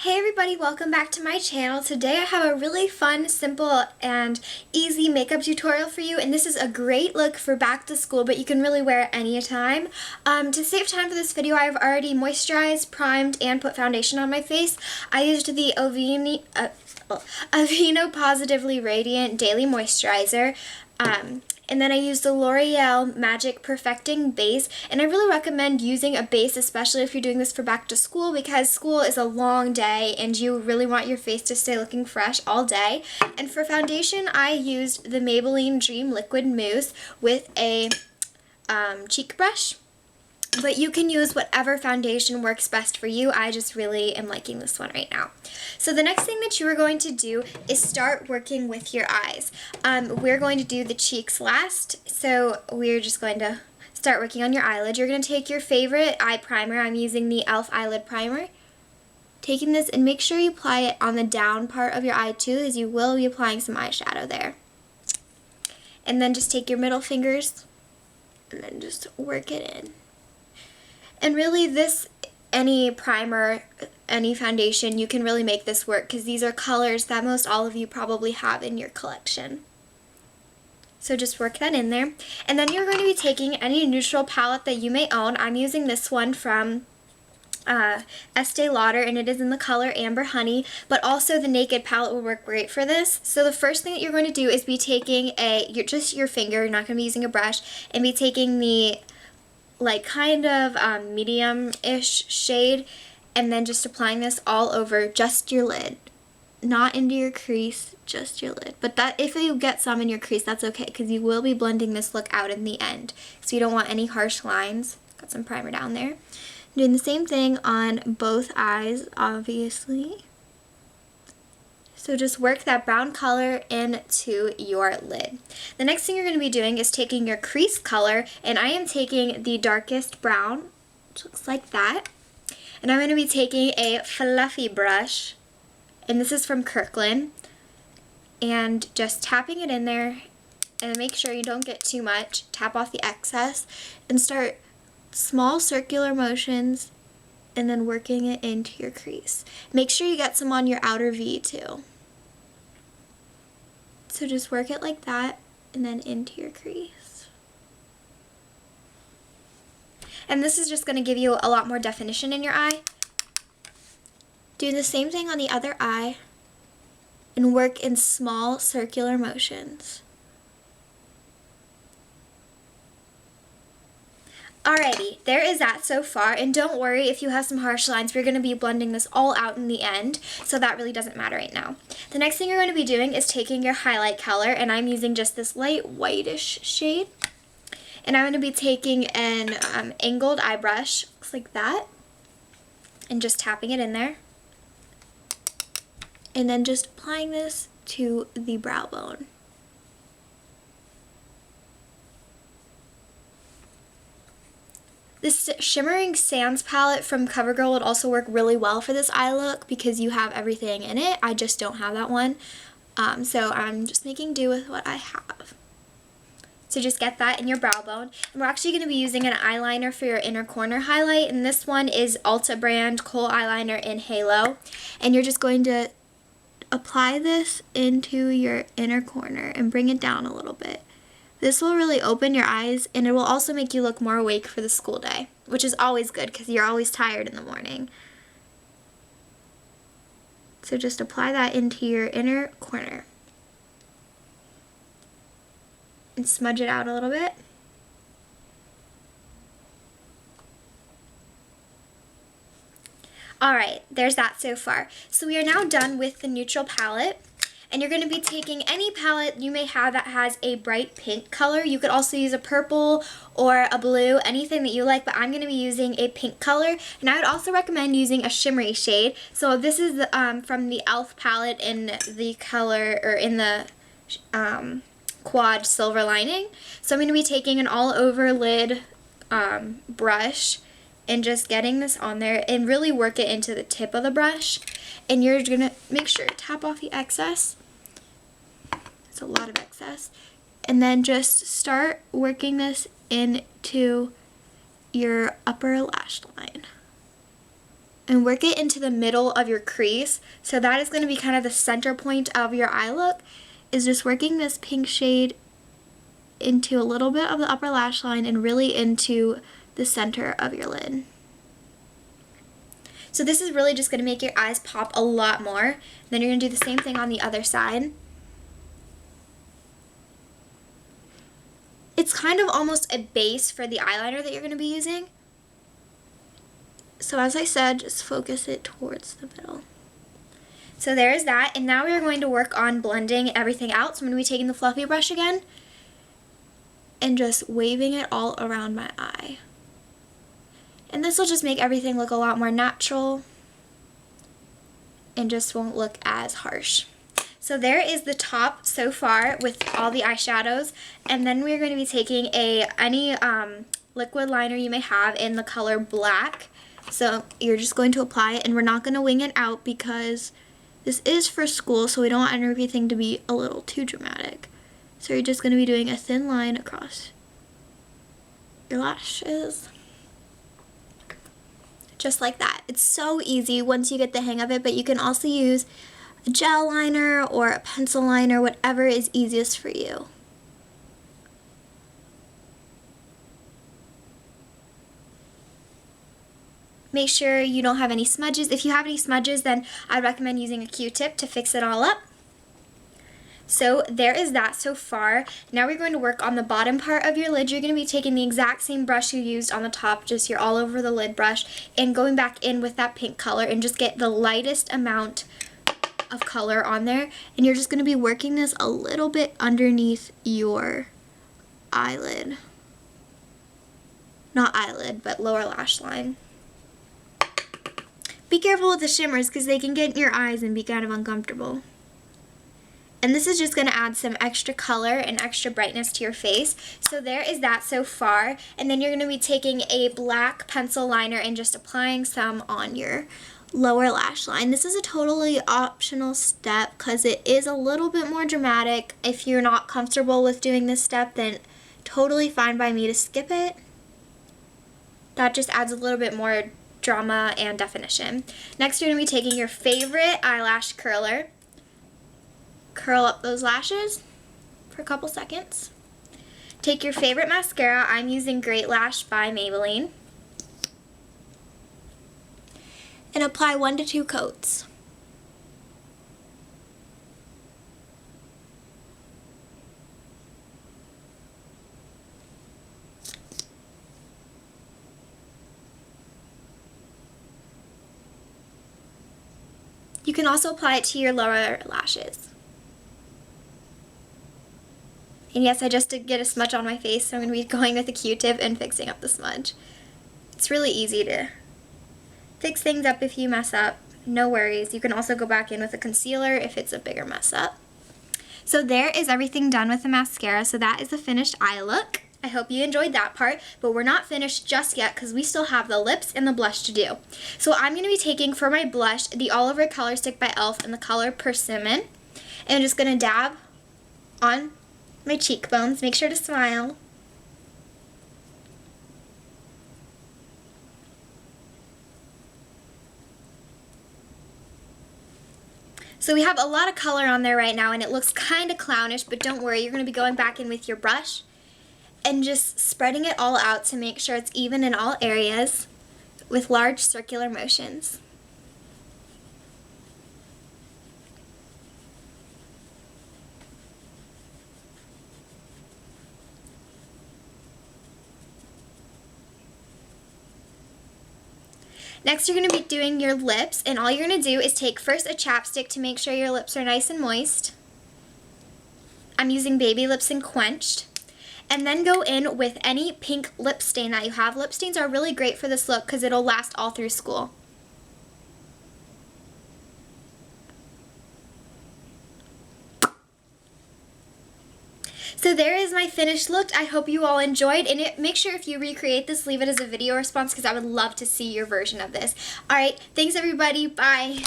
Hey everybody, welcome back to my channel. Today I have a really fun, simple, and easy makeup tutorial for you, and this is a great look for back to school, but you can really wear it any time. To save time for this video, I've already moisturized, primed, and put foundation on my face. I used the Aveeno Positively Radiant Daily Moisturizer. And then I used the L'Oreal Magic Perfecting Base, and I really recommend using a base, especially if you're doing this for back to school, because school is a long day and you really want your face to stay looking fresh all day. And for foundation, I used the Maybelline Dream Liquid Mousse with a cheek brush. But you can use whatever foundation works best for you. I just really am liking this one right now. So the next thing that you are going to do is start working with your eyes. We're going to do the cheeks last, so we're just going to start working on your eyelid. You're going to take your favorite eye primer. I'm using the e.l.f. Eyelid Primer. Taking this, and make sure you apply it on the down part of your eye too, as you will be applying some eyeshadow there. And then just take your middle fingers and then just work it in. And really, any primer, any foundation, you can really make this work because these are colors that most all of you probably have in your collection. So just work that in there. And then you're going to be taking any neutral palette that you may own. I'm using this one from Estee Lauder, and it is in the color Amber Honey, but also the Naked palette will work great for this. So the first thing that you're going to do is be taking just your finger, you're not going to be using a brush, and be taking the kind of medium-ish shade, and then just applying this all over just your lid. Not into your crease, just your lid. But that, if you get some in your crease, that's okay, because you will be blending this look out in the end. So you don't want any harsh lines. Got some primer down there. Doing the same thing on both eyes, obviously. So just work that brown color into your lid. The next thing you're going to be doing is taking your crease color, and I am taking the darkest brown, which looks like that. And I'm going to be taking a fluffy brush, and this is from Kirkland, and just tapping it in there, and make sure you don't get too much. Tap off the excess, and start small circular motions, and then working it into your crease. Make sure you get some on your outer V too. So just work it like that, and then into your crease. And this is just going to give you a lot more definition in your eye. Do the same thing on the other eye, and work in small circular motions. Alrighty, there is that so far, and don't worry if you have some harsh lines, we're going to be blending this all out in the end, so that really doesn't matter right now. The next thing you're going to be doing is taking your highlight color, and I'm using just this light whitish shade, and I'm going to be taking an angled eye brush, looks like that, and just tapping it in there, and then just applying this to the brow bone. This Shimmering Sands palette from CoverGirl would also work really well for this eye look because you have everything in it. I just don't have that one. So I'm just making do with what I have. So just get that in your brow bone. And we're actually going to be using an eyeliner for your inner corner highlight. And this one is Ulta brand Kohl Eyeliner in Halo. And you're just going to apply this into your inner corner and bring it down a little bit. This will really open your eyes, and it will also make you look more awake for the school day, which is always good because you're always tired in the morning. So just apply that into your inner corner. And smudge it out a little bit. Alright, there's that so far. So we are now done with the neutral palette. And you're going to be taking any palette you may have that has a bright pink color. You could also use a purple or a blue, anything that you like, but I'm going to be using a pink color. And I would also recommend using a shimmery shade. So this is from the e.l.f. palette in the color, or in the quad silver lining. So I'm going to be taking an all over lid brush and just getting this on there and really work it into the tip of the brush. And you're going to make sure to tap off the excess. It's a lot of excess. And then just start working this into your upper lash line. and work it into the middle of your crease. So that is going to be kind of the center point of your eye look, is just working this pink shade into a little bit of the upper lash line and really into the center of your lid. So this is really just going to make your eyes pop a lot more. Then you're going to do the same thing on the other side. It's kind of almost a base for the eyeliner that you're going to be using. So as I said, just focus it towards the middle. So there is that, and now we're going to work on blending everything out. So I'm going to be taking the fluffy brush again and just waving it all around my eye. And this will just make everything look a lot more natural and just won't look as harsh. So there is the top so far with all the eyeshadows, and then we're going to be taking any liquid liner you may have in the color black. So you're just going to apply it, and we're not going to wing it out because this is for school, so we don't want everything to be a little too dramatic. So you're just going to be doing a thin line across your lashes. Just like that. It's so easy once you get the hang of it, but you can also use a gel liner or a pencil liner, whatever is easiest for you. Make sure you don't have any smudges. If you have any smudges, then I'd recommend using a Q-tip to fix it all up. So there is that so far. Now we're going to work on the bottom part of your lid. You're going to be taking the exact same brush you used on the top, just your all over the lid brush, and going back in with that pink color and just get the lightest amount of color on there. And you're just going to be working this a little bit underneath your eyelid. Not eyelid, but lower lash line. Be careful with the shimmers because they can get in your eyes and be kind of uncomfortable. And this is just going to add some extra color and extra brightness to your face. So there is that so far. And then you're going to be taking a black pencil liner and just applying some on your lower lash line. This is a totally optional step because it is a little bit more dramatic. If you're not comfortable with doing this step, then totally fine by me to skip it. That just adds a little bit more drama and definition. Next, you're going to be taking your favorite eyelash curler. Curl up those lashes for a couple seconds. Take your favorite mascara. I'm using Great Lash by Maybelline. And apply 1 to 2 coats. You can also apply it to your lower lashes. And yes, I just did get a smudge on my face, so I'm going to be going with a Q-tip and fixing up the smudge. It's really easy to fix things up if you mess up. No worries. You can also go back in with a concealer if it's a bigger mess up. So there is everything done with the mascara. So that is the finished eye look. I hope you enjoyed that part, but we're not finished just yet because we still have the lips and the blush to do. So I'm going to be taking for my blush the All Over Color Stick by e.l.f. in the color Persimmon. And I'm just going to dab on my cheekbones. Make sure to smile. So we have a lot of color on there right now and it looks kind of clownish, but don't worry, you're going to be going back in with your brush and just spreading it all out to make sure it's even in all areas with large circular motions. Next, you're going to be doing your lips, and all you're going to do is take first a chapstick to make sure your lips are nice and moist. I'm using Baby Lips and Quenched. And then go in with any pink lip stain that you have. Lip stains are really great for this look because it'll last all through school. So there is my finished look. I hope you all enjoyed, and make sure if you recreate this, leave it as a video response because I would love to see your version of this. Alright, thanks everybody. Bye.